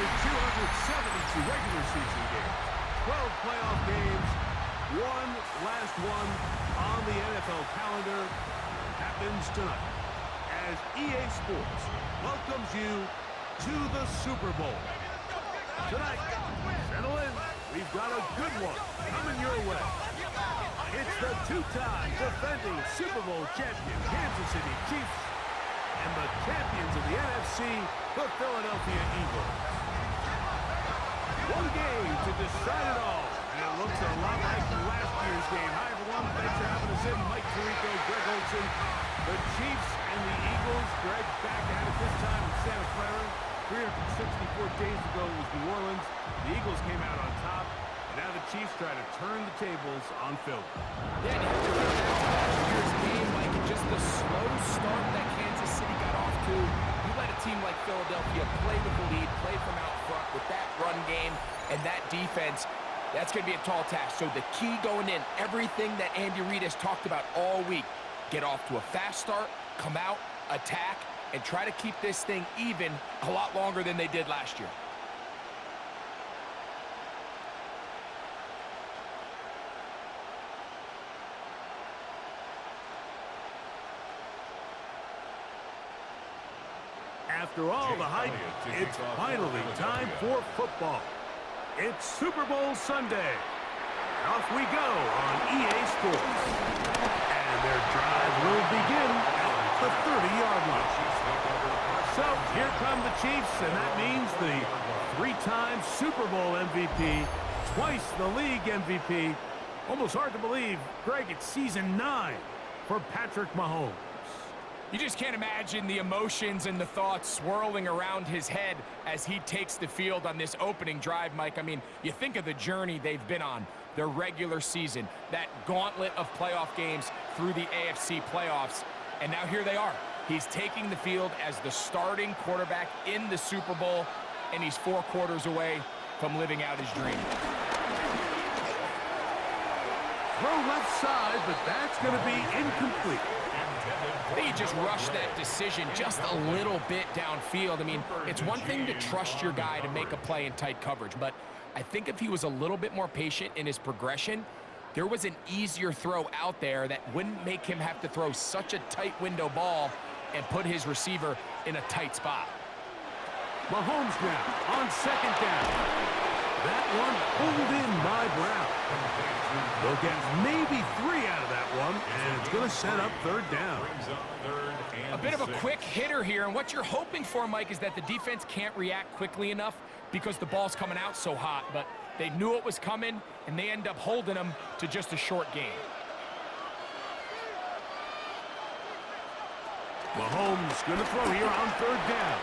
272 regular season games, 12 playoff games, one last one on the NFL calendar happens tonight as EA Sports welcomes you to the Super Bowl. Tonight, settle in, we've got a good one coming your way. It's the two-time defending Super Bowl champion Kansas City Chiefs and the champions of the NFC, the Philadelphia Eagles. One game to decide it all, and it looks a lot like last year's game. Hi, everyone. Thanks for having us in. Mike Tirico, Greg Olson. The Chiefs and the Eagles. Greg back at it this time in Santa Clara. 364 days ago it was New Orleans. The Eagles came out on top, and now the Chiefs try to turn the tables on Philly. Yeah, and you have to think back to last year's game, like just the slow start that Kansas City got off to. You let a team like Philadelphia play with the lead, play from out front with that run game and that defense. That's going to be a tall task. So the key going in, everything that Andy Reid has talked about all week, get off to a fast start, come out, attack, and try to keep this thing even a lot longer than they did last year. After all the hype, it's finally time for football. It's Super Bowl Sunday. Off we go on EA Sports. And their drive will begin at the 30-yard line. So here come the Chiefs, and that means the three-time Super Bowl MVP, twice the league MVP. Almost hard to believe, Greg, it's season 9 for Patrick Mahomes. You just can't imagine the emotions and the thoughts swirling around his head as he takes the field on this opening drive, Mike. I mean, you think of the journey they've been on, their regular season, that gauntlet of playoff games through the AFC playoffs, and now here they are. He's taking the field as the starting quarterback in the Super Bowl, and he's 4 quarters away from living out his dream. Throw left side, but that's going to be incomplete. I think he just rushed that decision just a little bit downfield. I mean, it's one thing to trust your guy to make a play in tight coverage, but I think if he was a little bit more patient in his progression, there was an easier throw out there that wouldn't make him have to throw such a tight window ball and put his receiver in a tight spot. Mahomes now on second down. That one pulled in by Brown. They'll get maybe 3 out of that one, and it's going to set up third down. A bit of a quick hitter here, and what you're hoping for, Mike, is that the defense can't react quickly enough because the ball's coming out so hot, but they knew it was coming, and they end up holding them to just a short game. Mahomes going to throw here on third down.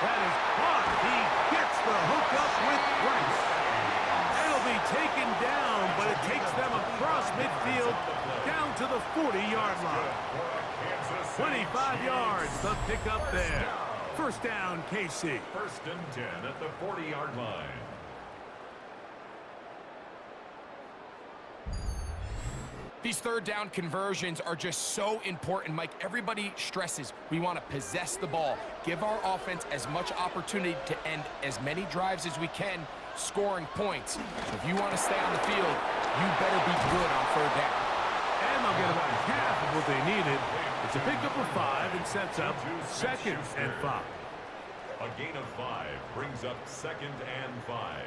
That is caught. He gets the hook up with Price. It'll be taken down, but it takes them across midfield down to the 40-yard line. 25 yards, the pickup there. First down, KC. First and 10 at the 40-yard line. These third down conversions are just so important, Mike. Everybody stresses we want to possess the ball, give our offense as much opportunity to end as many drives as we can, scoring points. So if you want to stay on the field, you better be good on third down. And they'll get about half of what they needed. It's a pickup of 5 and sets up second and 5. A gain of 5 brings up second and 5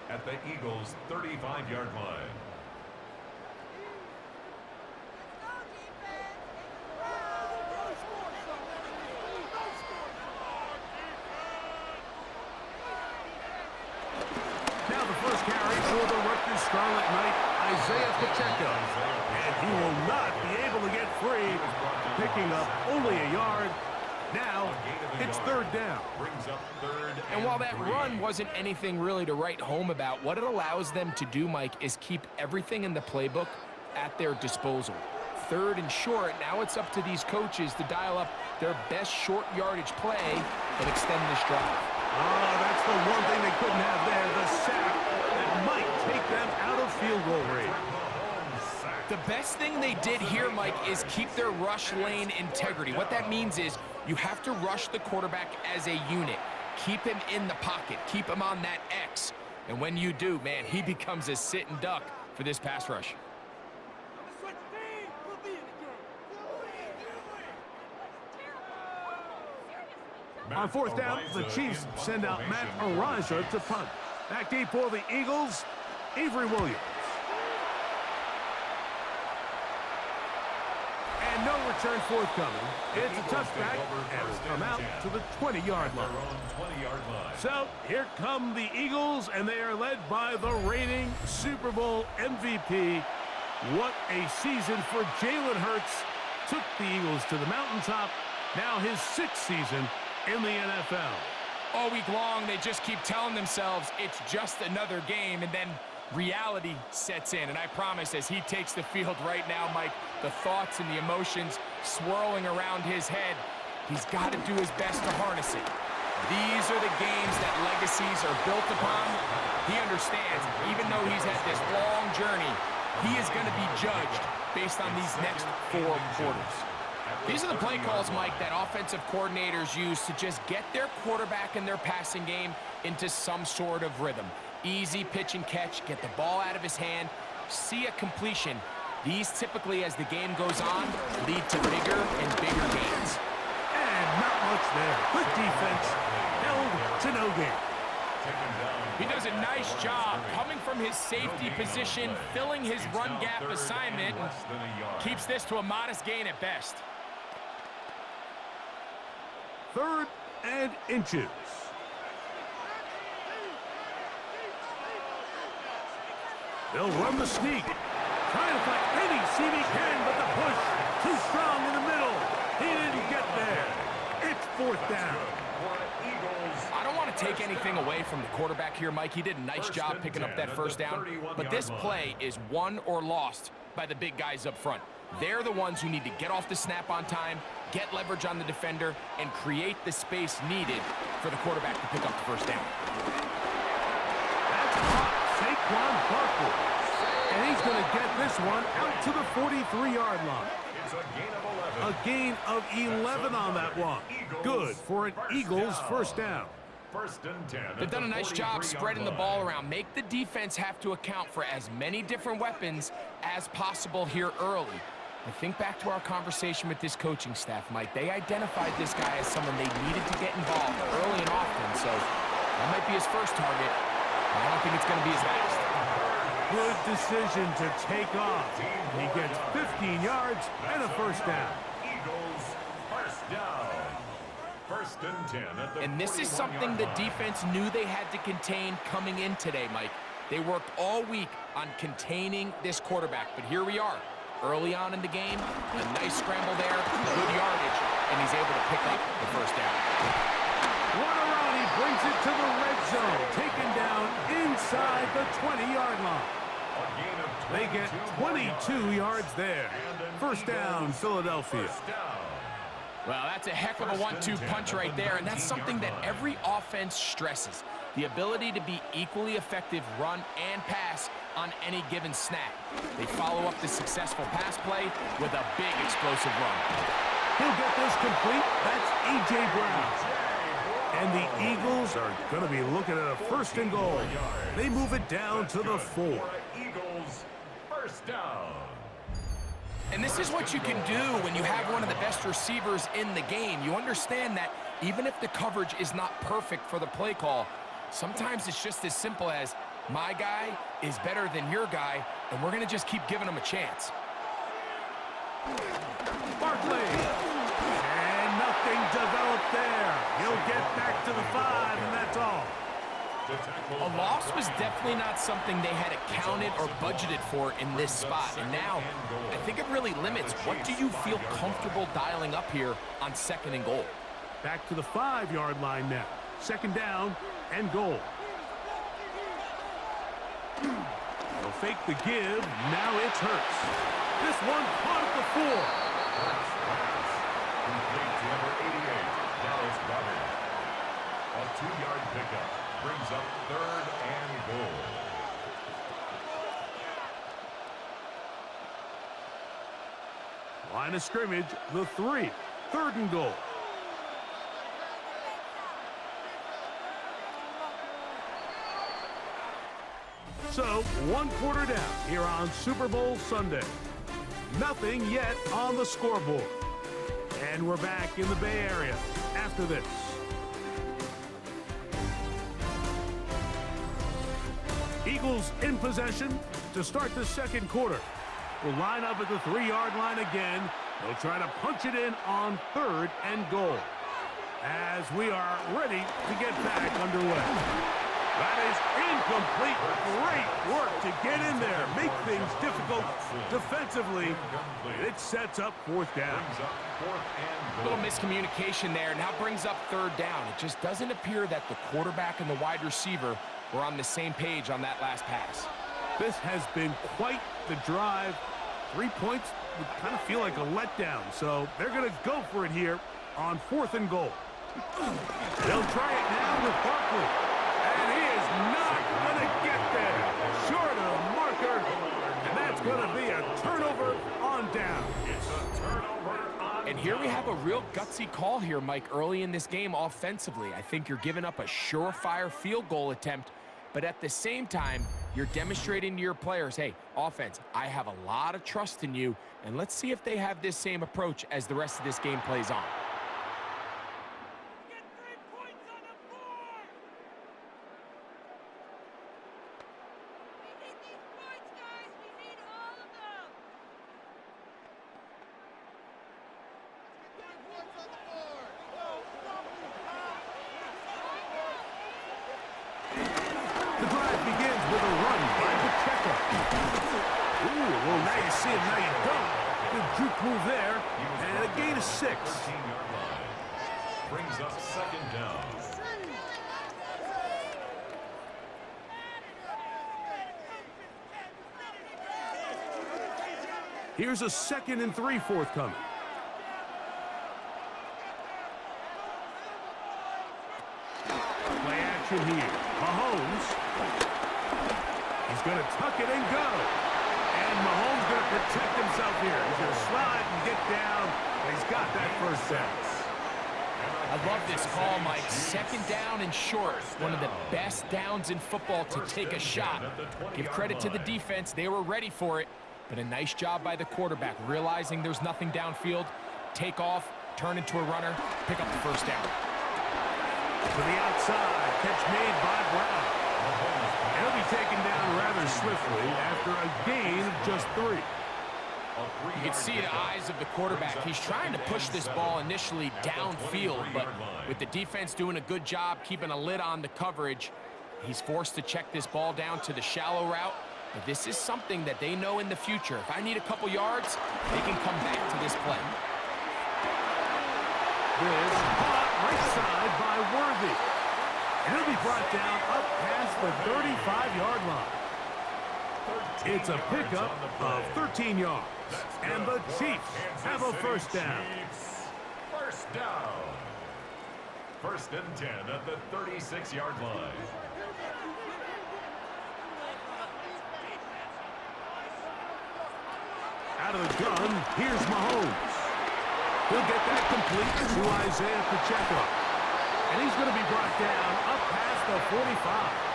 at the Eagles' 35-yard line. Scarlet Knight, Isaiah Pacheco. And he will not be able to get free, picking up only a yard. Now, it's third down. And while that run wasn't anything really to write home about, what it allows them to do, Mike, is keep everything in the playbook at their disposal. Third and short, now it's up to these coaches to dial up their best short yardage play and extend this drive. Oh, that's the one thing they couldn't have there, the sack that might take them out of field goal range. The best thing they did here, Mike, is keep their rush lane integrity. What that means is you have to rush the quarterback as a unit. keep him in the pocket, keep him on that X. And when you do, man, he becomes a sitting duck for this pass rush. On fourth down, the Chiefs send out Matt Araiza to punt. Back deep for the Eagles, Avery Williams. And no return forthcoming. It's a touchback, and will come out to the 20-yard line. So here come the Eagles, and they are led by the reigning Super Bowl MVP. What a season for Jalen Hurts. Took the Eagles to the mountaintop. Now his 6th season in the NFL. All week long, they just keep telling themselves it's just another game, and then reality sets in. And I promise, as he takes the field right now, Mike, the thoughts and the emotions swirling around his head, he's got to do his best to harness it. These are the games that legacies are built upon. He understands, even though he's had this long journey, he is going to be judged based on these next 4 quarters. These are the play calls, Mike, that offensive coordinators use to just get their quarterback and their passing game into some sort of rhythm. Easy pitch and catch, get the ball out of his hand, see a completion. These typically, as the game goes on, lead to bigger and bigger gains. And not much there. Good defense, held to no gain. He does a nice job coming from his safety position, filling his run gap assignment, and keeps this to a modest gain at best. 3rd and inches. They'll run the sneak. Trying to find any seam he can, but the push too strong in the middle. He didn't get there. It's 4th down. I don't want to take anything away from the quarterback here, Mike. He did a nice job picking up that 1st down, but this play is won or lost by the big guys up front. They're the ones who need to get off the snap on time, get leverage on the defender, and create the space needed for the quarterback to pick up the 1st down. That's caught Saquon Barkley. And he's going to get this one out to the 43-yard line. It's a gain of 11 on that one. Good for an Eagles 1st down. 1st and 10. They've done a nice job spreading the ball around. Make the defense have to account for as many different weapons as possible here early. I think back to our conversation with this coaching staff, Mike. They identified this guy as someone they needed to get involved early and often, so that might be his first target. But I don't think it's going to be his last. Good decision to take off. He gets 15 yards and a 1st down. Eagles 1st down. 1st and 10 at the And this is something the defense knew they had to contain coming in today, Mike. They worked all week on containing this quarterback, but here we are. Early on in the game, a nice scramble there, good yardage, and he's able to pick up the 1st down. He brings it to the red zone, taken down inside the 20-yard line. They get 22 yards there. 1st down, Philadelphia. Well, that's a heck of a 1-2 punch right there, and that's something that every offense stresses. The ability to be equally effective run and pass on any given snap. They follow up the successful pass play with a big explosive run. He'll get this complete. That's A.J. Brown. And the Eagles are going to be looking at a 1st and goal. They move it down to the 4. Eagles 1st down. And this is what you can do when you have one of the best receivers in the game. You understand that even if the coverage is not perfect for the play call, sometimes it's just as simple as, my guy is better than your guy, and we're going to just keep giving him a chance. Barkley. And nothing developed there. He'll get back to the 5, and that's all. A loss was definitely not something they had accounted or budgeted for in this spot. And now, I think it really limits what do you feel comfortable dialing up here on 2nd and goal. Back to the 5-yard line now. 2nd down and goal. They'll fake the give. Now it's Hurts. This one caught at the 4. Complete to number 88, Dallas Goddard. A 2-yard pickup brings up 3rd and goal. Line of scrimmage, the 3. 3rd and goal. So, one quarter down here on Super Bowl Sunday. Nothing yet on the scoreboard. And we're back in the Bay Area after this. Eagles in possession to start the second quarter. Will line up at the 3-yard line again. They'll try to punch it in on 3rd and goal. As we are ready to get back underway. That is incomplete. Great work to get in there. Make things difficult defensively. It sets up 4th down. A little miscommunication there. Now brings up 3rd down. It just doesn't appear that the quarterback and the wide receiver were on the same page on that last pass. This has been quite the drive. 3 points would kind of feel like a letdown. So they're going to go for it here on 4th and goal. They'll try it now with Barkley. And he is not going to get there. Short of marker. And that's going to be a turnover on down. It's a turnover on And here we have a real gutsy call here, Mike, early in this game offensively. I think you're giving up a surefire field goal attempt, but at the same time, you're demonstrating to your players, hey, offense, I have a lot of trust in you, and let's see if they have this same approach as the rest of this game plays on. The drive begins with a run by Pacheco. Ooh, well, now you see it, now you don't. Good juke move there, and a gain of 6. 13-yard line. Brings up 2nd down. Here's a 2nd and 3 forthcoming. Play action here. Mahomes. He's going to tuck it and go. And Mahomes going to protect himself here. He's going to slide and get down, and he's got that 1st down. I love this call, Mike. 2nd down and short. One of the best downs in football to take a shot. Give credit to the defense. They were ready for it. But a nice job by the quarterback, realizing there's nothing downfield. Take off, turn into a runner, pick up the 1st down. To the outside, catch made by Brown. And he'll be taken down rather swiftly after a gain of just 3. You can see the eyes of the quarterback. He's trying to push this ball initially downfield, but with the defense doing a good job keeping a lid on the coverage, he's forced to check this ball down to the shallow route. But this is something that they know in the future. If I need a couple yards, they can come back to this play. This caught right side by Worthy. And he'll be brought down up past the 35-yard line. It's a pickup of 13 yards. And the Chiefs have a 1st down. 1st down. 1st and 10 at the 36-yard line. Out of the gun, here's Mahomes. He'll get that complete to Isaiah Pacheco. And he's going to be brought down up past the 45.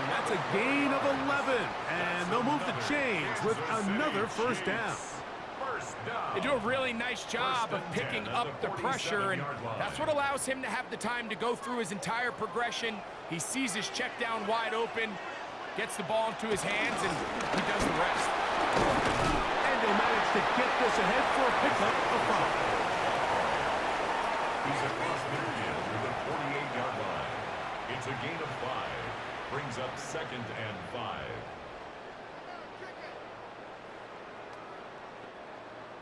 That's a gain of 11. And they'll move the chains with another 1st down. They do a really nice job of picking up the pressure, and that's what allows him to have the time to go through his entire progression. He sees his check down wide open, gets the ball into his hands, and he does the rest. And he'll manage to get this ahead for a pickup of 5. He's across midfield to the 48-yard line. It's a gain of 5. Brings up 2nd and 5.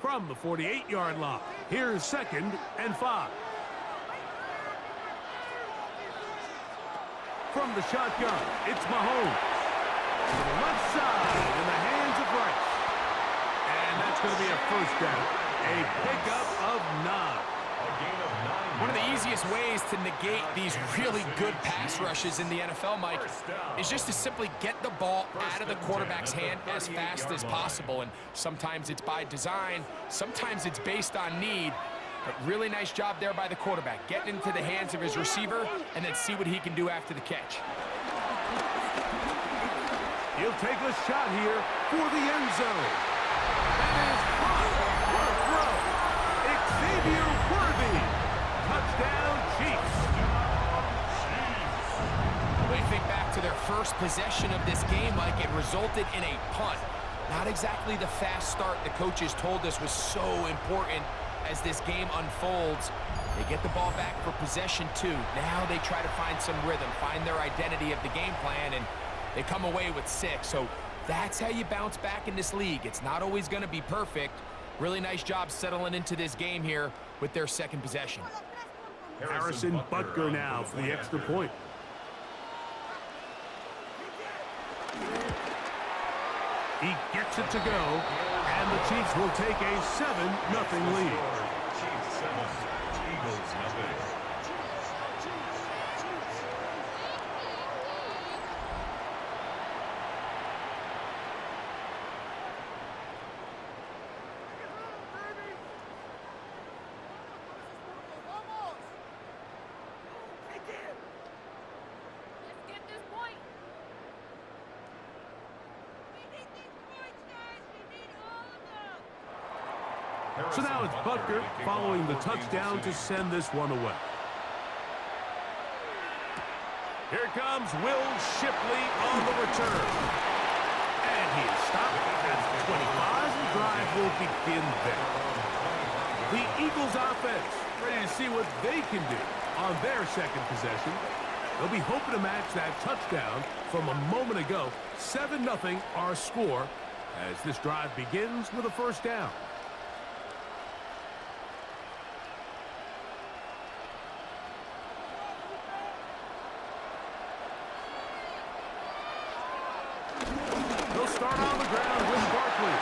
From the 48-yard line, here's 2nd and 5. From the shotgun, it's Mahomes. To the left side in the hands of Rice. And that's going to be a 1st down. A pickup of 9. One of the easiest ways to negate these really good pass rushes in the NFL, Mike, is just to simply get the ball out of the quarterback's hand as fast as possible. And sometimes it's by design, sometimes it's based on need. But really nice job there by the quarterback, getting into the hands of his receiver and then see what he can do after the catch. He'll take a shot here for the end zone. That is caught. What a throw. Xavier Worthy. Touchdown, Chiefs. When you think back to their first possession of this game, Mike, it resulted in a punt. Not exactly the fast start the coaches told us was so important as this game unfolds. They get the ball back for possession 2. Now they try to find some rhythm, find their identity of the game plan, and they come away with 6. So that's how you bounce back in this league. It's not always going to be perfect. Really nice job settling into this game here with their second possession. Harrison Butker now for the extra point. He gets it to go, and the Chiefs will take a 7-0 lead. Chiefs 7, Eagles nothing. So now it's Butker following the touchdown to send this one away. Here comes Will Shipley on the return. And he is stopped at the 25. The drive will begin there. The Eagles offense ready to see what they can do on their second possession. They'll be hoping to match that touchdown from a moment ago. 7-0 our score as this drive begins with a first down. He'll start on the ground with Barkley.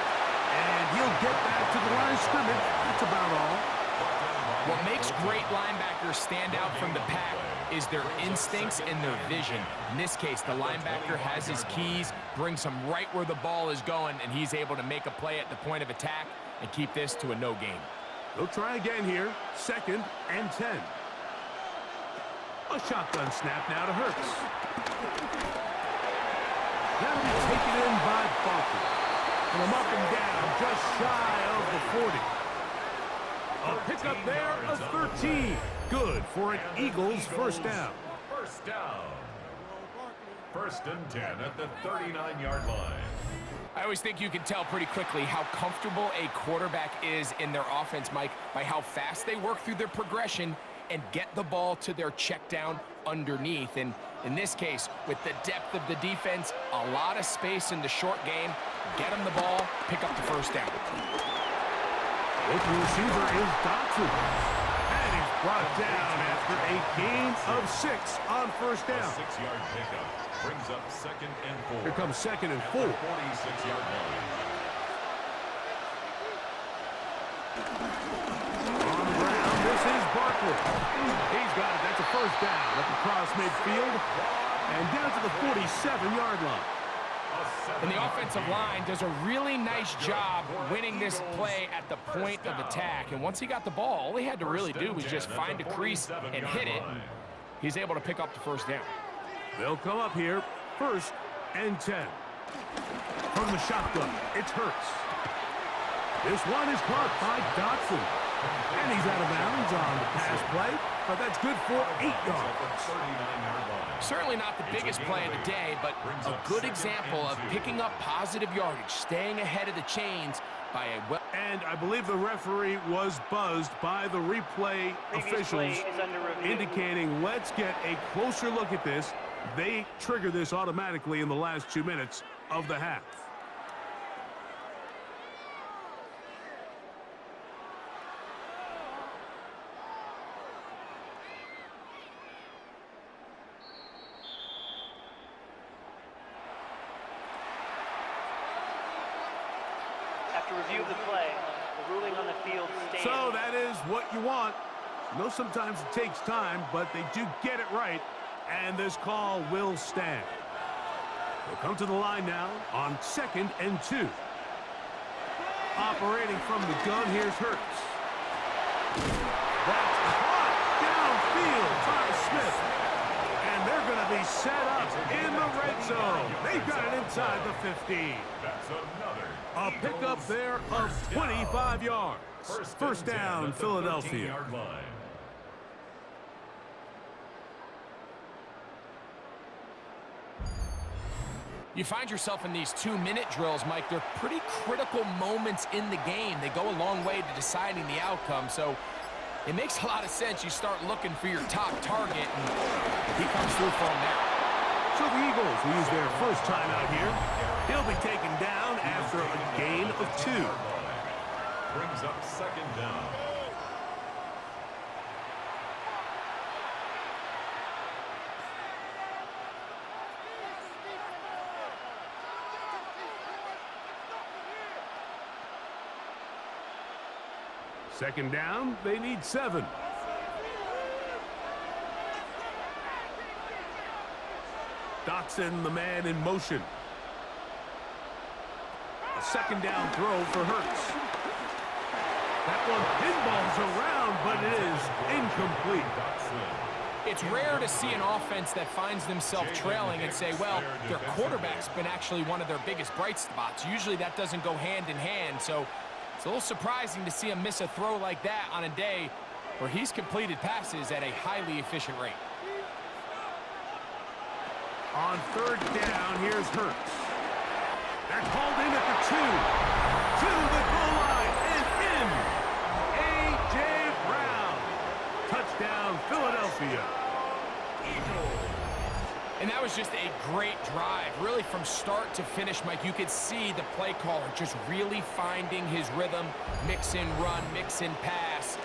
And he'll get back to the line of scrimmage. That's about all. What makes great linebackers stand out from the pack is their instincts and their vision. In this case, the linebacker has his keys, brings him right where the ball is going, and he's able to make a play at the point of attack and keep this to a no gain. They'll try again here. 2nd and 10. A shotgun snap now to Hurts. That'll be taken in by Barkley. And I'm up and down, just shy of the 40. A pickup there of 13. Good for an Eagles first down. First down. 1st and 10 at the 39-yard line. I always think you can tell pretty quickly how comfortable a quarterback is in their offense, Mike, by how fast they work through their progression and get the ball to their check down underneath. And in this case, with the depth of the defense, a lot of space in the short game, get them the ball, pick up the first down. Open receiver is Dotson. And he's brought down after a gain of 6 on first down. A 6-yard pickup brings up 2nd and 4. Here comes 2nd and 4. 46-yard line. On the ground, this is Barkley. He's got it. That's a first down up across midfield and down to the 47-yard line. And the offensive line does a really nice job winning this play at the point of attack. And once he got the ball, all he had to really do was just find a crease and hit it. He's able to pick up the first down. They'll come up here. 1st and 10. From the shotgun, it's Hurts. This one is caught by Dotson. And he's out of bounds on the pass play, but that's good for 8 yards. Certainly not the biggest play of the day, but a good example of picking up positive yardage, staying ahead of the chains by a well. And I believe the referee was buzzed by the replay officials indicating let's get a closer look at this. They trigger this automatically in the last 2 minutes of the half. After review of the play, the ruling on the field stands. So that is what you want. I know sometimes it takes time, but they do get it right, and this call will stand. They'll come to the line now on 2nd and 2. Operating from the gun, here's Hurts. That's caught downfield by Smith. And they're going to be set up in the red zone. They've got it inside the 15. That's another A pickup Eagles there of first 25 yards. First and 10 down, at the Philadelphia. 13-yard line. You find yourself in these 2-minute drills, Mike. They're pretty critical moments in the game. They go a long way to deciding the outcome, so it makes a lot of sense. You start looking for your top target, and he comes through for him there. So the Eagles will use their first timeout here. He'll be taken down after a gain of 2. Brings up second down. Second down, they need 7. Dotson, the man in motion. A second down throw for Hurts. That one pinballs around, but it is incomplete. It's rare to see an offense that finds themselves trailing and say, well, their quarterback's been actually one of their biggest bright spots. Usually that doesn't go hand in hand, so it's a little surprising to see him miss a throw like that on a day where he's completed passes at a highly efficient rate. On third down, here's Hurts. They're called in at the 2. To the goal line and in. A.J. Brown. Touchdown, Philadelphia. And that was just a great drive. Really from start to finish, Mike, you could see the play caller just really finding his rhythm. Mix in run, mix in pass.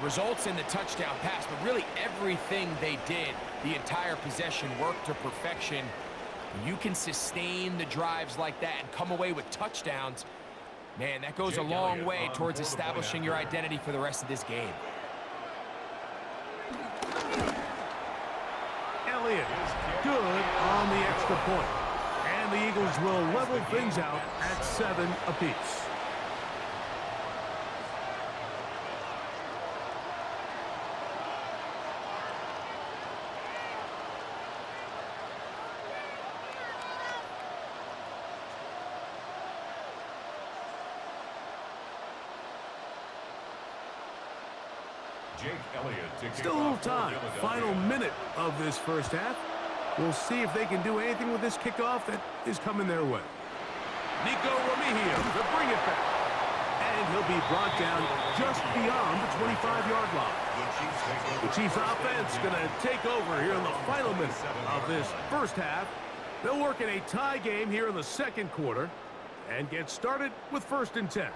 Results in the touchdown pass, but really everything they did, the entire possession worked to perfection. When you can sustain the drives like that and come away with touchdowns, man, that goes a long way towards establishing your identity for the rest of this game. Elliott, good on the extra point. And the Eagles will level things out at 7 apiece. Still a little time. Final minute of this first half. We'll see if they can do anything with this kickoff that is coming their way. Nico Remigio to bring it back. And he'll be brought down just beyond the 25-yard line. The Chiefs offense going to take over here in the final minute of this first half. They'll work in a tie game here in the second quarter and get started with 1st and 10.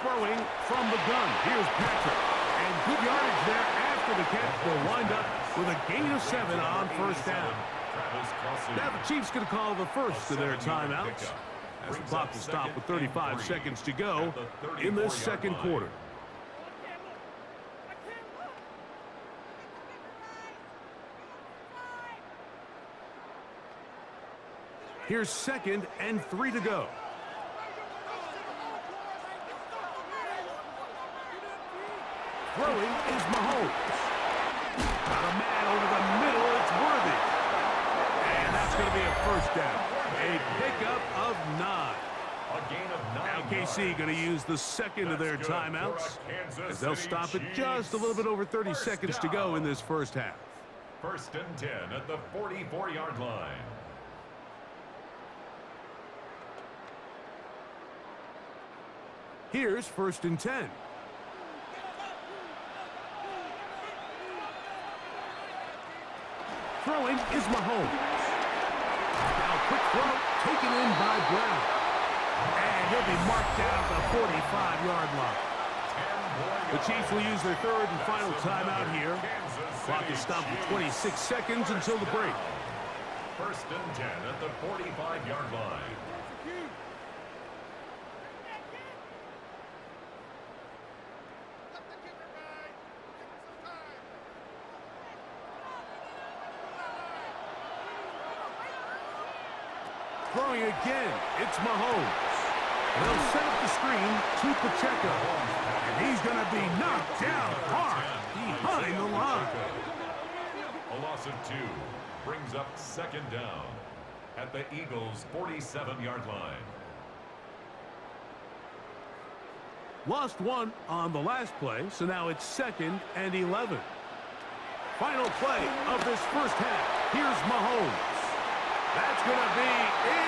Throwing from the gun. Here's Patrick. And good yardage there after the catch. They'll wind up with a gain of 7 on first down. Now the Chiefs going to call the first of their timeouts as the clock will stop with 35 seconds to go in this second quarter. Here's 2nd and 3 to go. Throwing is Mahomes. Got a man over the middle. It's Worthy. And that's going to be a first down. A pickup of 9. A gain of 9. Now KC going to use the second of their timeouts as they'll stop at just a little bit over 30 seconds to go in this first half. 1st and 10 at the 44-yard line. Here's 1st and 10. Throwing is Mahomes. Now quick throw taken in by Brown. And he'll be marked down at the 45-yard line. The Chiefs will use their 3rd and final timeout here. Clock is stopped with 26 seconds until the break. 1st and 10 at the 45-yard line. Throwing again, it's Mahomes. They'll set up the screen to Pacheco. And he's going to be knocked down hard behind the line. A loss of 2 brings up second down at the Eagles' 47-yard line. Lost 1 on the last play, so now it's 2nd and 11. Final play of this first half. Here's Mahomes. That's going to be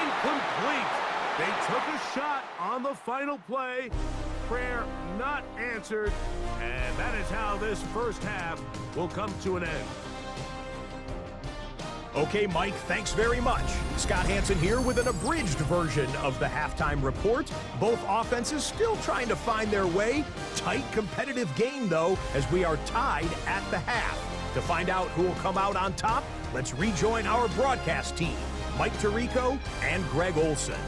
incomplete. They took a shot on the final play. Prayer not answered. And that is how this first half will come to an end. Okay, Mike, thanks very much. Scott Hansen here with an abridged version of the halftime report. Both offenses still trying to find their way. Tight, competitive game, though, as we are tied at the half. To find out who will come out on top, let's rejoin our broadcast team, Mike Tirico and Greg Olson.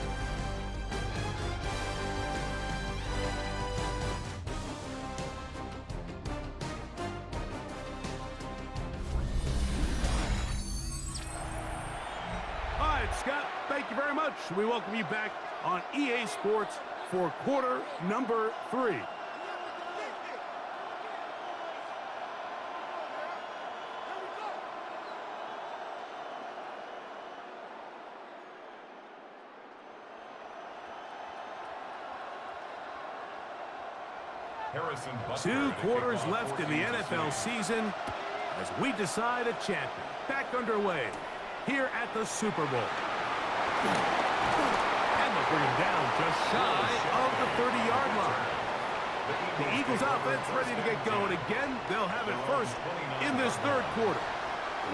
Scott, thank you very much. We welcome you back on EA Sports for quarter number 3. Two quarters left in the NFL season as we decide a champion. Back underway here at the Super Bowl. And they'll bring him down just shy of the 30-yard line. The Eagles offense ready to get going again. They'll have it first in this third quarter.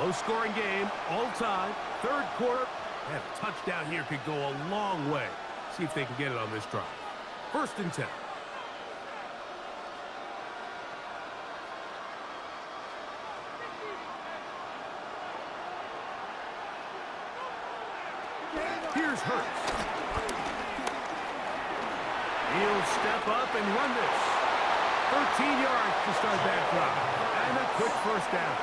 Low-scoring game, all time. Third quarter, and a touchdown here could go a long way. See if they can get it on this drive. 1st and 10. Here's Hurts. He'll step up and run this. 13 yards to start that drive. And a quick first down.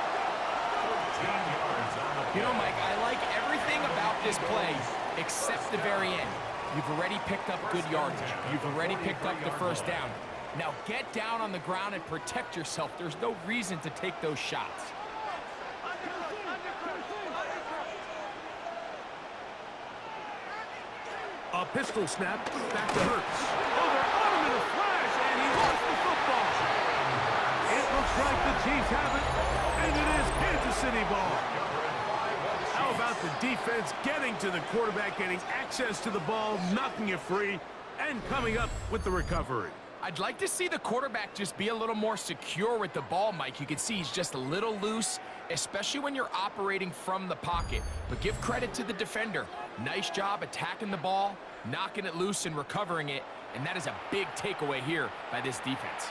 14 yards on the play. You know, Mike, I like everything about this play except the very end. You've already picked up good yardage. You've already picked up the first down. Now get down on the ground and protect yourself. There's no reason to take those shots. A pistol snap, back to Hurts. Oh, they're on him in a flash, and he lost the football. It looks like the Chiefs have it, and it is Kansas City ball. How about the defense getting to the quarterback, getting access to the ball, knocking it free, and coming up with the recovery? I'd like to see the quarterback just be a little more secure with the ball, Mike. You can see he's just a little loose, especially when you're operating from the pocket. But give credit to the defender. Nice job attacking the ball, knocking it loose and recovering it. And that is a big takeaway here by this defense.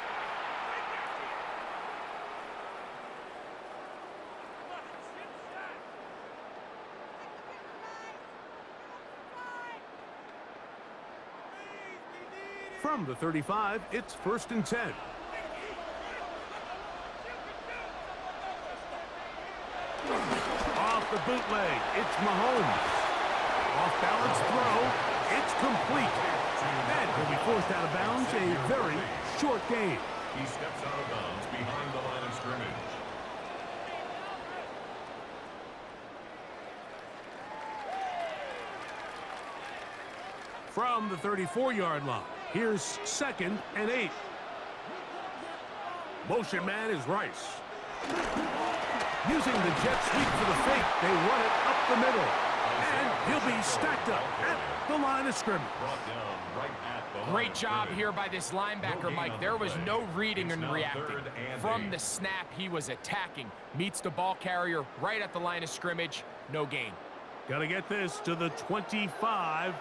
From the 35, it's 1st and 10. Off the bootleg, it's Mahomes. Off-balance throw, it's complete. And he'll be forced out of bounds, a very short gain. He steps out of bounds behind the line of scrimmage. From the 34-yard line, here's 2nd and 8. Motion man is Rice. Using the jet sweep for the fake, they run it up the middle. And he'll be stacked up at the line of scrimmage. Great job here by this linebacker, Mike. There was no reading and reacting. From the snap, he was attacking. Meets the ball carrier right at the line of scrimmage. No gain. Got to get this to the 25.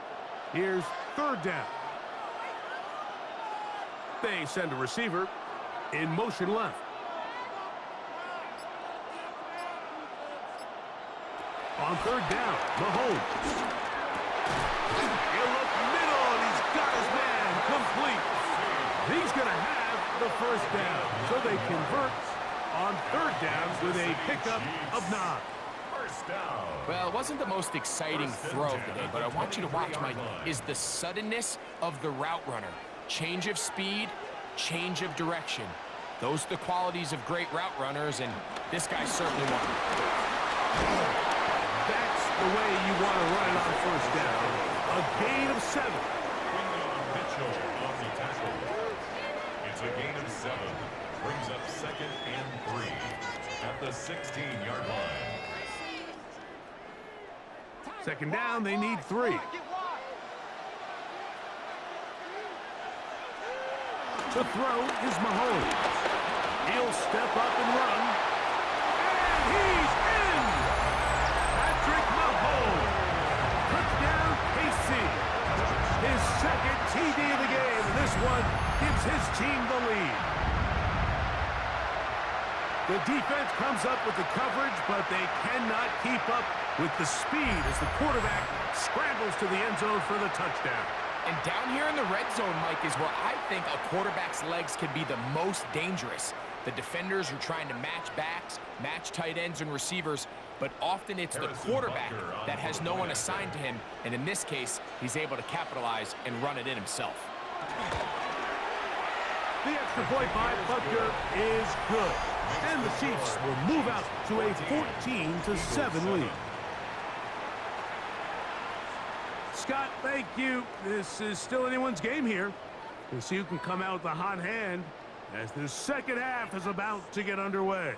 Here's 3rd down. They send a receiver in motion left. On 3rd down, Mahomes. He'll look middle, and he's got his man complete. He's going to have the first down. So they convert on 3rd down with a pickup of 9. First down. Well, it wasn't the most exciting throw of the day, but I want you to watch, Mike, is the suddenness of the route runner. Change of speed, change of direction. Those are the qualities of great route runners, and this guy certainly one. That's the way you want to run it on first down. A gain of 7. Mitchell on the tackle. It's a gain of 7. Brings up 2nd and 3 at the 16-yard line. 2nd down, they need 3. To throw is Mahomes. He'll step up and run. And he's in! Patrick Mahomes. Touchdown, KC. His 2nd TD of the game. This one gives his team the lead. The defense comes up with the coverage, but they cannot keep up with the speed as the quarterback scrambles to the end zone for the touchdown. And down here in the red zone, Mike, is where I think a quarterback's legs can be the most dangerous. The defenders are trying to match backs, match tight ends and receivers, but often it's the quarterback that has no one assigned to him, and in this case, he's able to capitalize and run it in himself. The extra point by Butker is good, and the Chiefs will move out to a 14-7 lead. Scott, thank you. This is still anyone's game here. We'll see who can come out with the hot hand as the second half is about to get underway.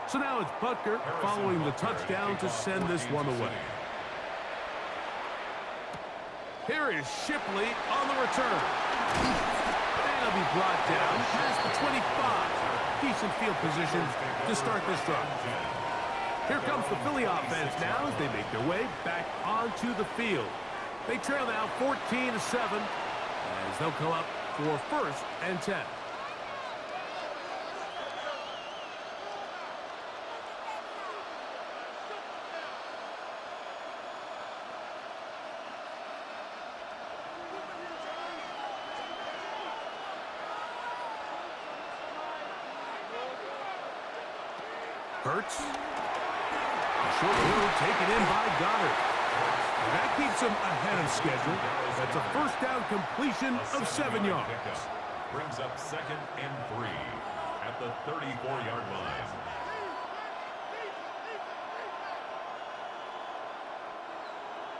So now it's Butker following the touchdown to send this one away. Here is Shipley on the return. And he'll be brought down past the 25. Decent field position to start this drive. Here comes the Philly offense now as they make their way back onto the field. They trail now 14-7 as they'll come up for 1st and 10. Hurts. A short throw taken in by Goddard. And that keeps him ahead of schedule. That's a 1st down completion of 7 yards. Brings up 2nd and 3 at the 34-yard line.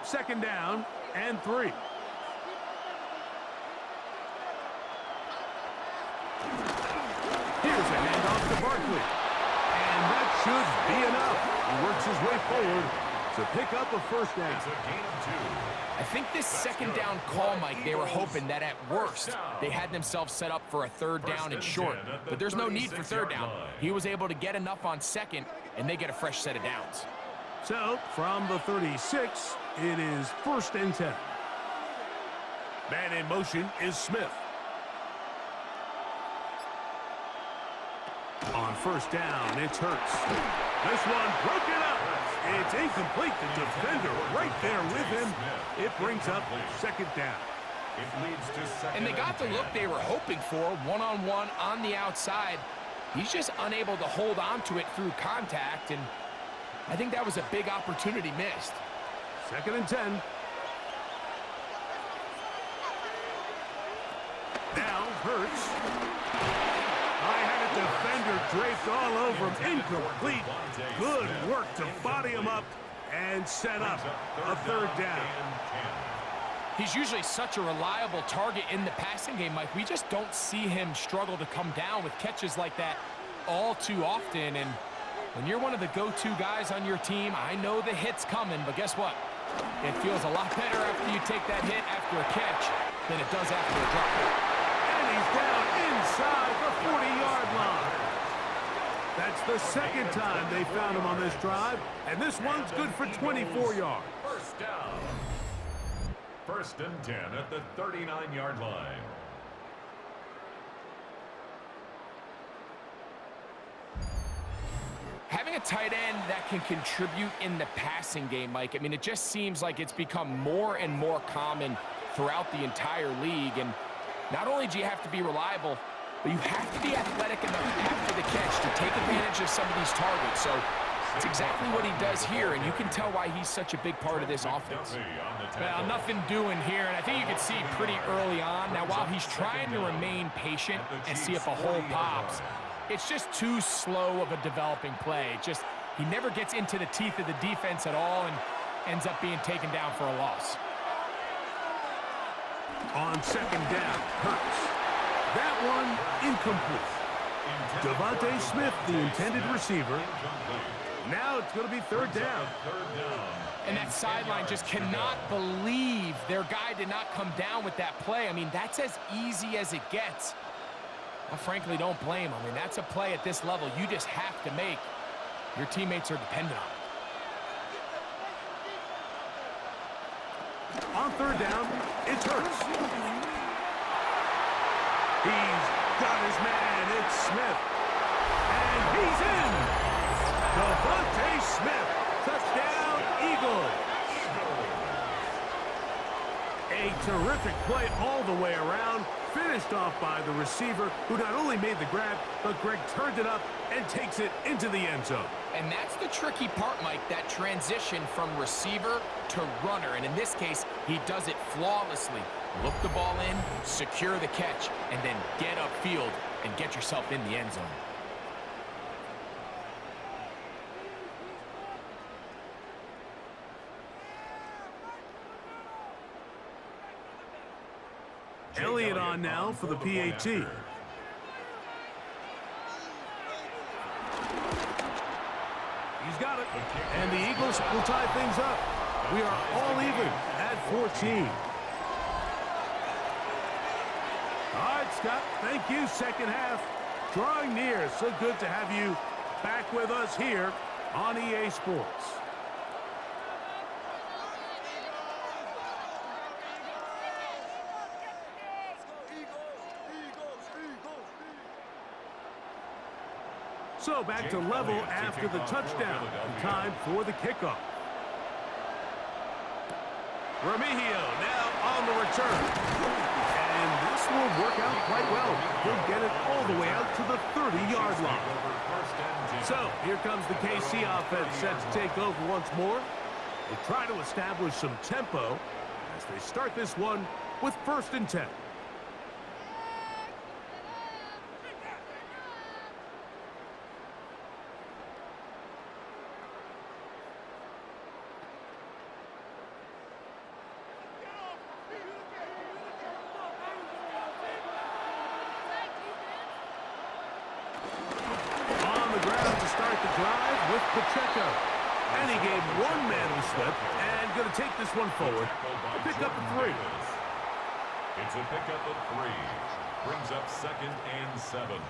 Second down and 3. Here's a handoff to Barkley. And that should be enough. He works his way forward to pick up a 1st down. It's a gain of 2. I think this 2nd down call, Mike, they were hoping that at worst they had themselves set up for a 3rd down and short. But there's no need for 3rd down. He was able to get enough on 2nd, and they get a fresh set of downs. So, from the 36, it is 1st and 10. Man in motion is Smith. On 1st down, it's Hurts. This one broken up. It's incomplete. The defender right there with him. It brings up 2nd down. It leads to 2nd And they got the look they were hoping for, one-on-one on the outside. He's just unable to hold on to it through contact, and I think that was a big opportunity missed. 2nd and 10. Now Hurts. I had a defender draped all over him. Incomplete. Good work to body him up and set up a 3rd down. He's usually such a reliable target in the passing game, Mike. We just don't see him struggle to come down with catches like that all too often. And when you're one of the go-to guys on your team, I know the hit's coming, but guess what? It feels a lot better after you take that hit after a catch than it does after a drop. And he's down inside the 40-yard line. That's the 2nd time they found him on this drive, and this one's good for 24 yards. 1st down. 1st and 10 at the 39-yard line. Having a tight end that can contribute in the passing game, Mike, I mean, it just seems like it's become more and more common throughout the entire league. And not only do you have to be reliable, but you have to be athletic enough after the catch to take advantage of some of these targets. So it's exactly what he does here, and you can tell why he's such a big part of this offense. Well, nothing doing here, and I think you can see pretty early on. Now, while he's trying to remain patient and see if a hole pops, it's just too slow of a developing play. He never gets into the teeth of the defense at all and ends up being taken down for a loss. On second down, Hurts. That one incomplete. Devontae Smith, the intended receiver. Now it's going to be third down. And that sideline just cannot believe their guy did not come down with that play. I mean, that's as easy as it gets. I frankly don't blame him. I mean, that's a play at this level you just have to make. Your teammates are dependent on it. On third down, it's Hurts. He's got his man. It's Smith. And he's in. Devontae Smith. Touchdown, Eagles. A terrific play all the way around. Finished off by the receiver, who not only made the grab, but Greg turned it up and takes it into the end zone. And that's the tricky part, Mike, that transition from receiver to runner. And in this case, he does it flawlessly. Look the ball in, secure the catch, and then get upfield and get yourself in the end zone. Elliott on now for the PAT. He's got it. And the Eagles will tie things up. We are all even at 14. All right, Scott, thank you. Second half drawing near. So good to have you back with us here on EA Sports. So back to level after the touchdown. Time for the kickoff. Remigio now on the return. And this will work out quite well. He'll get it all the way out to the 30-yard line. So here comes the KC offense set to take over once more. They try to establish some tempo as they start this one with 1st and 10. Pacheco. And he gave one man the slip and going to take this one forward. A pick up of 3. It's a pickup of 3. Brings up 2nd and 7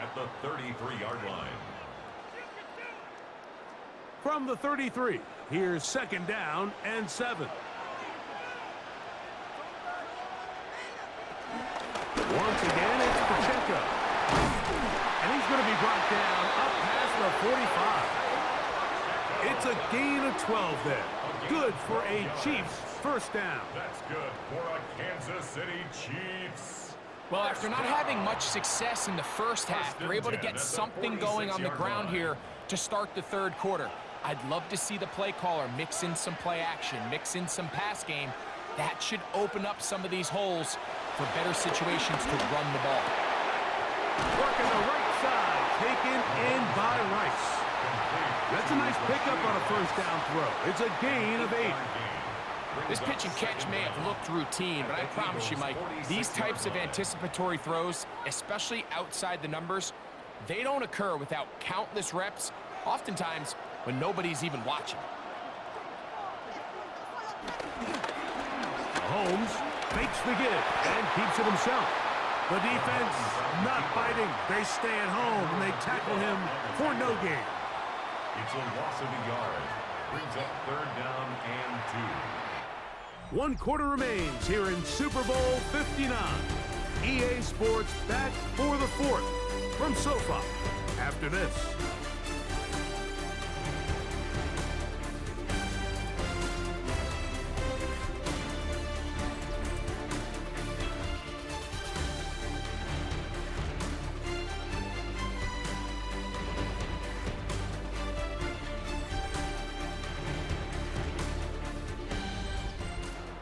at the 33-yard line. From the 33, here's 2nd down and 7. Once again, it's Pacheco. And he's going to be brought down up past the 45. It's a gain of 12 there. Good for a Chiefs 1st down. That's good for a Kansas City Chiefs. Well, after not having much success in the first half, they're able to get something going on the ground here to start the 3rd quarter. I'd love to see the play caller mix in some play action, mix in some pass game. That should open up some of these holes for better situations to run the ball. Working the right side, taken in by Rice. That's a nice pickup on a 1st down throw. It's a gain of 8. This pitch and catch may have looked routine, but I promise you, Mike, these types of anticipatory throws, especially outside the numbers, they don't occur without countless reps, oftentimes when nobody's even watching. Holmes fakes the give and keeps it himself. The defense not biting. They stay at home and they tackle him for no gain. It's a loss of a yard. Brings up 3rd down and 2. 1 quarter remains here in Super Bowl 59. EA Sports back for the 4th from SoFi after this.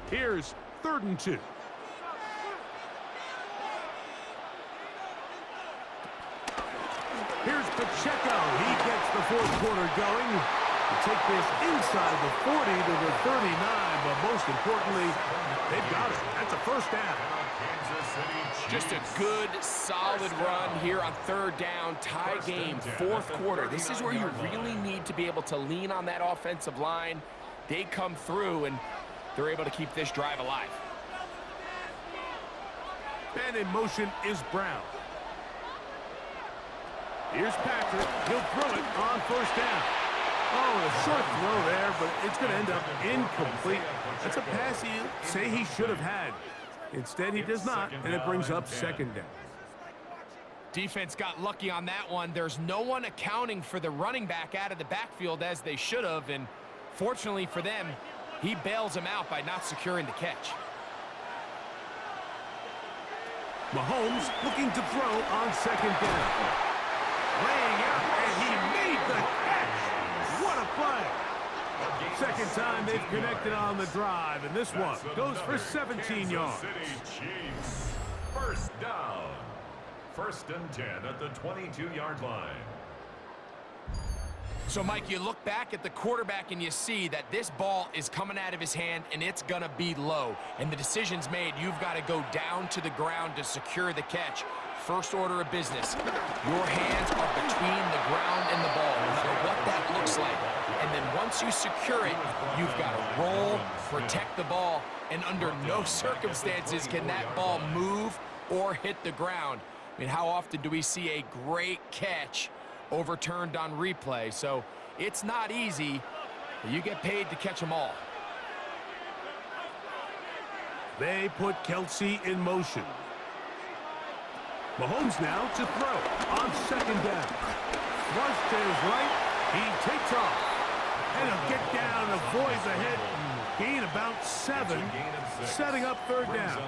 Here's 3rd and 2. Here's Pacheco. He gets the 4th quarter going. To take this inside the 40 to the 39, but most importantly, they've got it. That's a 1st down. Just a good, solid run here on 3rd down, tie game, 4th quarter. This is where you really need to be able to lean on that offensive line. They come through, and they're able to keep this drive alive. And in motion is Brown. Here's Patrick. He'll throw it on 1st down. Oh, a short throw there, but it's going to end up incomplete. That's a pass you say he should have had. Instead, he does not, and it brings up 2nd down. Defense got lucky on that one. There's no one accounting for the running back out of the backfield as they should have, and fortunately for them, he bails him out by not securing the catch. Mahomes looking to throw on 2nd down. Laying out, and he made the catch. What a play. 2nd time they've connected on the drive, and this one goes for 17 yards. Chiefs. 1st down. 1st and 10 at the 22-yard line. So, Mike, you look back at the quarterback and you see that this ball is coming out of his hand and it's going to be low. And the decision's made. You've got to go down to the ground to secure the catch. First order of business. Your hands are between the ground and the ball, no matter what that looks like. And then once you secure it, you've got to roll, protect the ball, and under no circumstances can that ball move or hit the ground. I mean, how often do we see a great catch overturned on replay? So it's not easy, but you get paid to catch them all. They put Kelsey in motion. Mahomes now to throw on 2nd down. Flush to his right. He takes off. And he'll get down, avoid the hit. Gain about 7. Setting up 3rd down.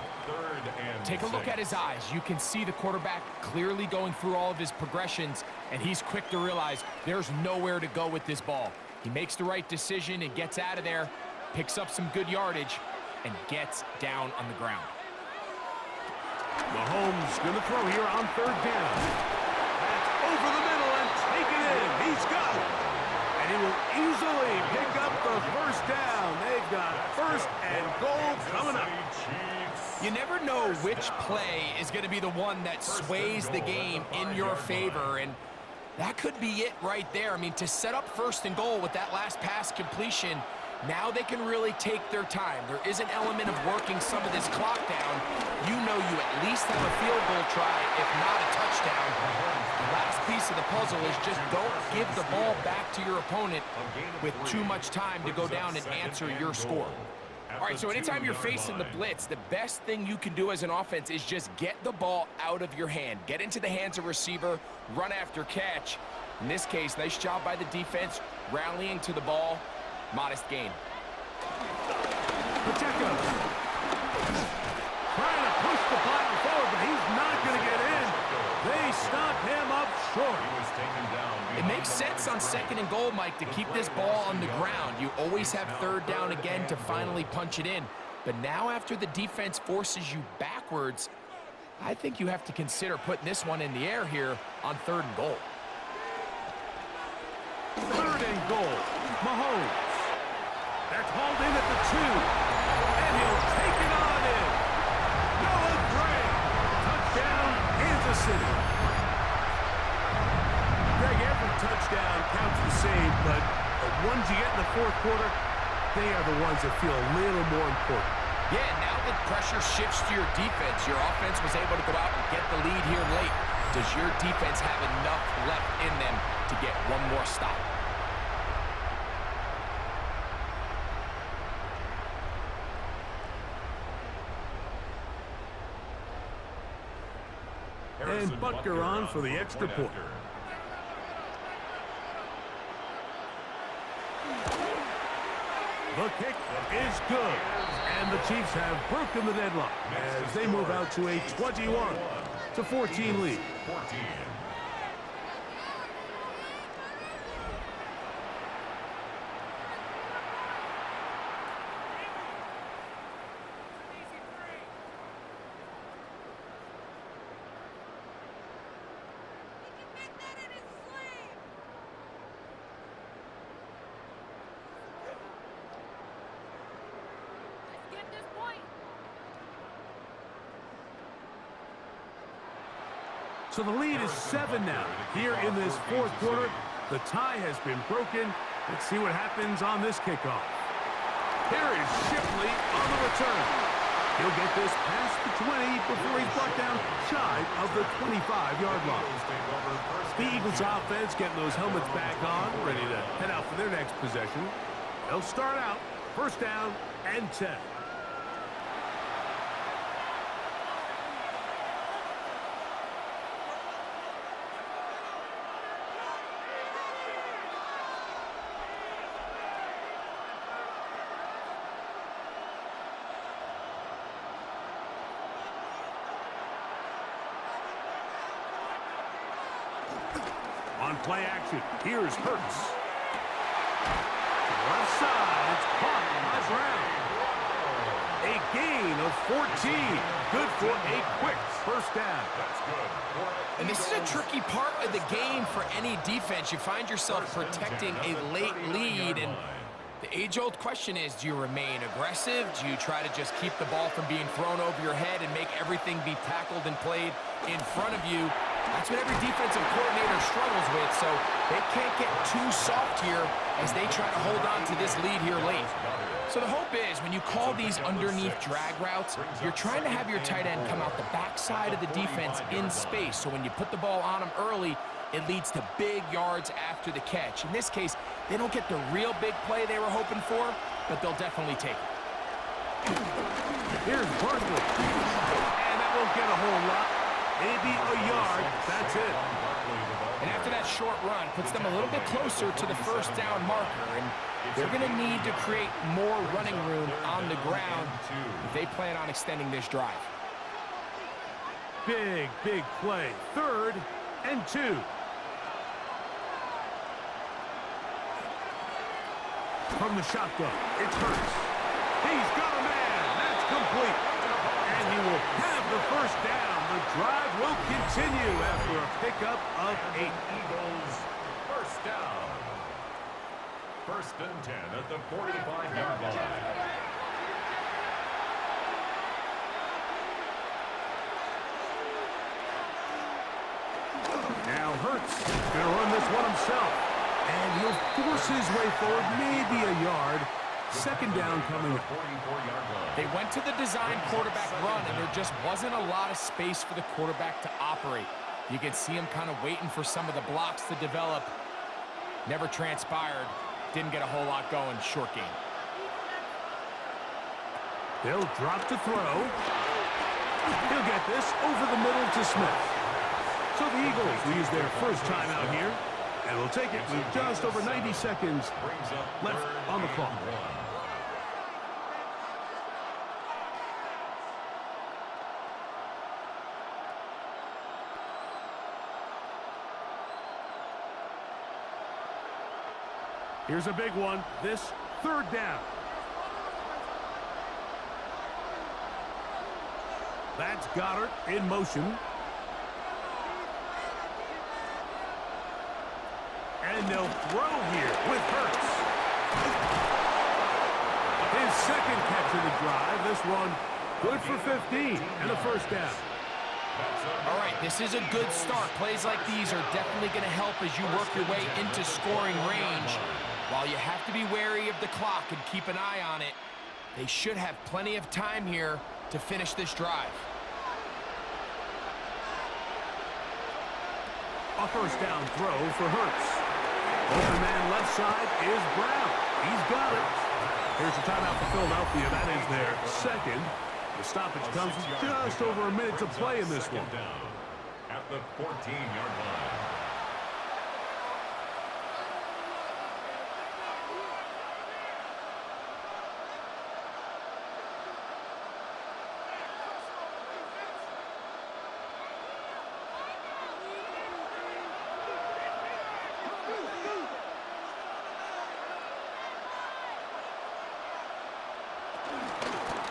Take a look at his eyes. You can see the quarterback clearly going through all of his progressions, and he's quick to realize there's nowhere to go with this ball. He makes the right decision and gets out of there, picks up some good yardage, and gets down on the ground. Mahomes going to throw here on 3rd down. That's over the middle and take it in. He's got it. And he will easily pick up the 1st down. They've got 1st and goal coming up. You never know which play is going to be the one that sways the game in your favor, and that could be it right there. I mean, to set up 1st and goal with that last pass completion, now they can really take their time. There is an element of working some of this clock down. You know you at least have a field goal try, if not a touchdown. The last piece of the puzzle is just don't give the ball back to your opponent with too much time to go down and answer your score. All right, so anytime you're facing the blitz, the best thing you can do as an offense is just get the ball out of your hand. Get into the hands of receiver, run after catch. In this case, nice job by the defense, rallying to the ball. Modest gain. Pacheco. Trying to push the pile forward, but he's not going to get in. They stop him up short. It makes sense on 2nd and goal, Mike, to keep this ball on the ground. You always have 3rd down again to finally punch it in. But now after the defense forces you backwards, I think you have to consider putting this one in the air here on 3rd and goal. 3rd and goal. Mahomes. That's hauled in at the 2. And he'll take it on in. Noah Gray. Touchdown, Kansas City. Greg, every touchdown counts the same, but the ones you get in the 4th quarter, they are the ones that feel a little more important. Yeah, now that pressure shifts to your defense, your offense was able to go out and get the lead here late. Does your defense have enough left in them to get one more stop? And Butker on for the extra point. The kick is good. And the Chiefs have broken the deadlock as they move out to a 21-14 lead. So the lead is 7 now. Here in this fourth quarter, the tie has been broken. Let's see what happens on this kickoff. Here is Shipley on the return. He'll get this past the 20 before he's brought down shy of the 25-yard line. The Eagles offense getting those helmets back on, ready to head out for their next possession. They'll start out first down and 10. On play action, here's Hurts. Left side, it's caught by Brown. A gain of 14. Good for a quick first down. And this is a tricky part of the game for any defense. You find yourself protecting a late lead, and the age-old question is, do you remain aggressive? Do you try to just keep the ball from being thrown over your head and make everything be tackled and played in front of you? That's what every defensive coordinator struggles with, so they can't get too soft here as they try to hold on to this lead here late. So the hope is when you call these underneath drag routes, you're trying to have your tight end come out the backside of the defense in space, so when you put the ball on them early, it leads to big yards after the catch. In this case, they don't get the real big play they were hoping for, but they'll definitely take it. Here's Barkley. And that won't get a whole lot. Maybe a yard. That's it. And after that short run, puts them a little bit closer to the first down marker. And they're going to need to create more running room on the ground if they plan on extending this drive. Big play. 3rd and 2. From the shotgun, it's Hurts. He's got a man. That's complete. And he will have the first down. The drive will continue after a pickup of 8. Eagles first down. 1st and 10 at the 45-yard line. Now Hurts going to run this one himself. And he'll force his way forward, maybe a yard. 2nd down coming up. They went to the design quarterback run, and there just wasn't a lot of space for the quarterback to operate. You can see him kind of waiting for some of the blocks to develop. Never transpired. Didn't get a whole lot going. Short game. They'll drop to throw. He'll get this over the middle to Smith. So the Eagles will use their first time out here. And we'll take it with just over 90 seconds left on the clock. Here's a big one. This 3rd down. That's Goddard in motion. And they'll throw here with Hurts. His 2nd catch of the drive. This one good for 15 and a first down. All right, this is a good start. Plays like these are definitely going to help as you work your way into scoring range. While you have to be wary of the clock and keep an eye on it, they should have plenty of time here to finish this drive. A first down throw for Hurts. Open man left side is Brown. He's got it. Here's the timeout for Philadelphia. That is their 2nd. The stoppage comes with just over a minute to play in this one. At the 14-yard line.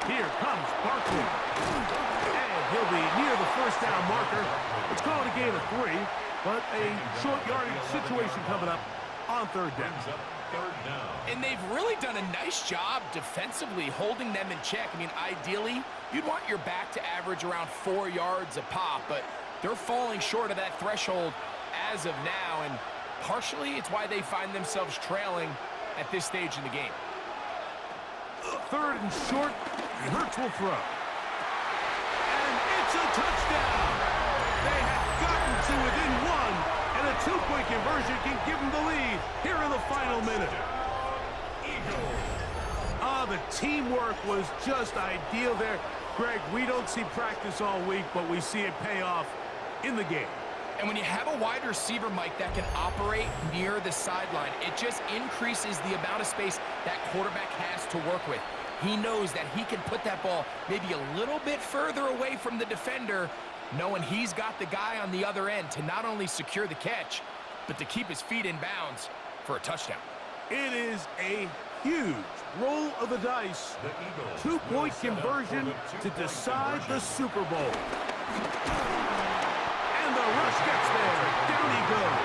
Here comes Barkley. And he'll be near the first down marker. Let's call it a gain of 3, but a short yardage situation coming up on 3rd down. And they've really done a nice job defensively holding them in check. I mean, ideally, you'd want your back to average around 4 yards a pop, but They're falling short of that threshold as of now, and partially it's why they find themselves trailing at this stage in the game. Third and short, and Hurts will throw. And it's a touchdown! They have gotten to within one, and a two-point conversion can give them the lead here in the final minute. The teamwork was just ideal there. Greg, we don't see practice all week, but we see it pay off in the game. And when you have a wide receiver, Mike, that can operate near the sideline, it just increases the amount of space that quarterback has to work with. He knows that he can put that ball maybe a little bit further away from the defender, knowing he's got the guy on the other end to not only secure the catch, but to keep his feet in bounds for a touchdown. It is a huge roll of the dice. Two-point conversion to decide the Super Bowl. And the rush gets there. Down he goes.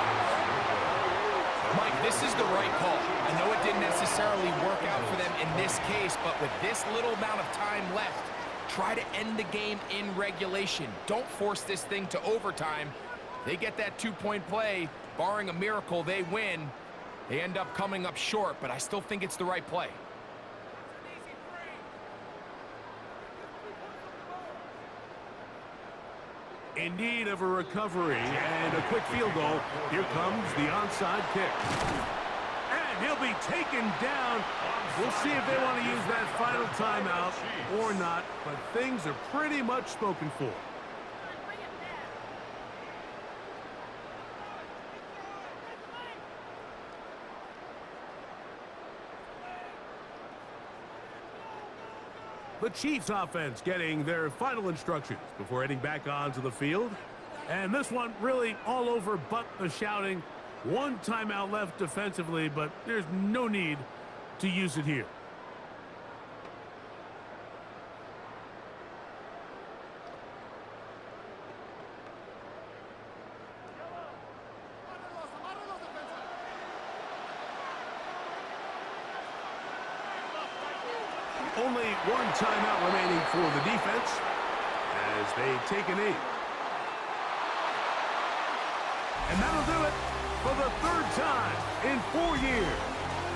Mike, this is the right call. I know it didn't necessarily work out for them in this case, but with this little amount of time left, try to end the game in regulation. Don't force this thing to overtime. They get that two-point play. Barring a miracle, they win. They end up coming up short, but I still think it's the right play. In need of a recovery and a quick field goal. Here comes the onside kick. And he'll be taken down. We'll see if they want to use that final timeout or not, but things are pretty much spoken for. The Chiefs offense getting their final instructions before heading back onto the field. And this one really all over but the shouting. One timeout left defensively, but there's no need to use it here. Only one timeout remaining for the defense as they take a knee. And that'll do it for the third time in 4 years.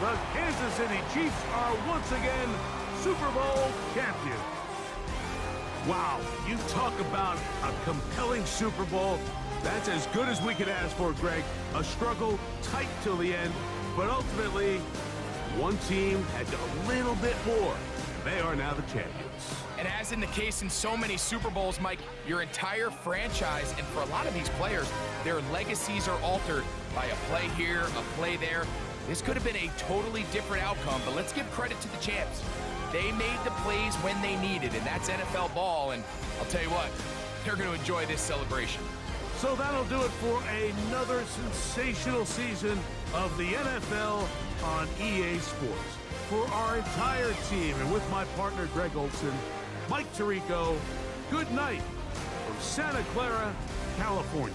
The Kansas City Chiefs are once again Super Bowl champions. Wow, you talk about a compelling Super Bowl. That's as good as we could ask for, Greg. A struggle tight till the end, but ultimately, one team had a little bit more. They are now the champions. And as in the case in so many Super Bowls, Mike, your entire franchise, and for a lot of these players, their legacies are altered by a play here, a play there. This could have been a totally different outcome, but let's give credit to the champs. They made the plays when they needed, and that's NFL ball, and I'll tell you what, they're going to enjoy this celebration. So that'll do it for another sensational season of the NFL on EA Sports. For our entire team, and with my partner Greg Olson, Mike Tirico, good night from Santa Clara, California.